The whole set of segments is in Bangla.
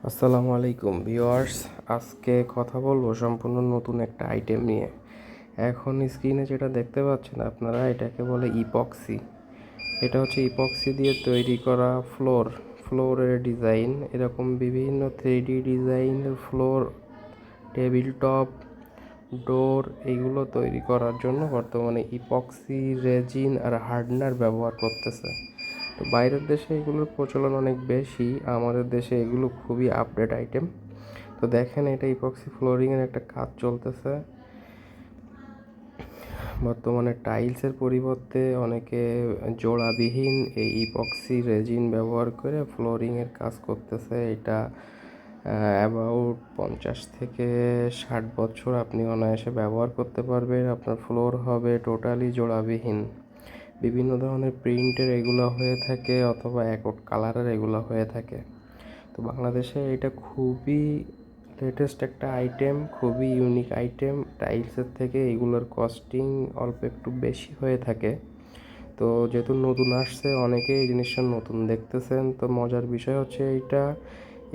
আসসালামু আলাইকুম ভিউয়ার্স। আজকে কথা বলবো সম্পূর্ণ নতুন একটা আইটেম নিয়ে। এখন স্ক্রিনে যেটা দেখতে পাচ্ছেন আপনারা, এটাকে বলে ইপক্সি। এটা হচ্ছে ইপক্সি দিয়ে তৈরি করা ফ্লোরের ডিজাইন। এরকম বিভিন্ন 3D ডিজাইনের ফ্লোর, টেবিল টপ, ডোর এইগুলো তৈরি করার জন্য বর্তমানে ইপক্সি রেজিন আর হার্ডনার ব্যবহার করতেছে। তো বাইরের দেশে এগুলোর প্রচলন অনেক বেশি, আমাদের দেশে এগুলো খুবই আপডেট আইটেম। তো দেখেন, এটা ইপক্সি ফ্লোরিংয়ের একটা কাজ চলতেছে। বর্তমানে টাইলসের পরিবর্তে অনেকে জোড়াবিহীন এই ইপক্সি রেজিন ব্যবহার করে ফ্লোরিংয়ের কাজ করতেছে। এটা অ্যাবাউট 50 থেকে 60 বছর আপনি অনায়াসে ব্যবহার করতে পারবেন। আপনার ফ্লোর হবে টোটালি জোড়াবিহীন। বিভিন্ন ধরনের প্রিন্টের এগুলো হয়ে থাকে, অথবা একট কালারের এগুলো হয়ে থাকে। তো বাংলাদেশে এটা খুবই লেটেস্ট একটা আইটেম, খুবই ইউনিক আইটেম। টাইলসের থেকে এগুলোর কস্টিং অল্প একটু বেশি হয়ে থাকে। তো যেহেতু নতুন আসছে, অনেকেই এই জিনিসটা নতুন দেখতেছেন। তো মজার বিষয় হচ্ছে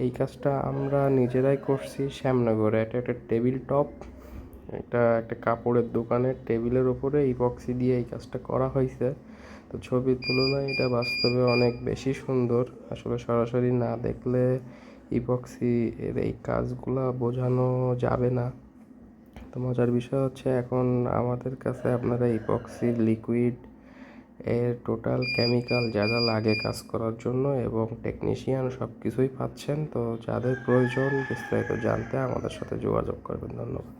এই কাজটা আমরা নিজেরাই করছি শ্যামনগরে। এটা একটা টেবিল টপ, এটা একটা কাপড়ের দোকানের টেবিলের ওপরে ইপক্সি দিয়ে এই কাজটা করা হয়েছে। তো ছবির তুলনায় এটা বাস্তবে অনেক বেশি সুন্দর। আসলে সরাসরি না দেখলে ইপক্সি এর এই কাজগুলা বোঝানো যাবে না। তো মজার বিষয় হচ্ছে, এখন আমাদের কাছে আপনারা ইপক্সি লিকুইড এর টোটাল কেমিক্যাল যা যা লাগে কাজ করার জন্য এবং টেকনিশিয়ান সব কিছুই পাচ্ছেন। তো যাদের প্রয়োজন বিস্তারিত জানতে আমাদের সাথে যোগাযোগ করবেন। ধন্যবাদ।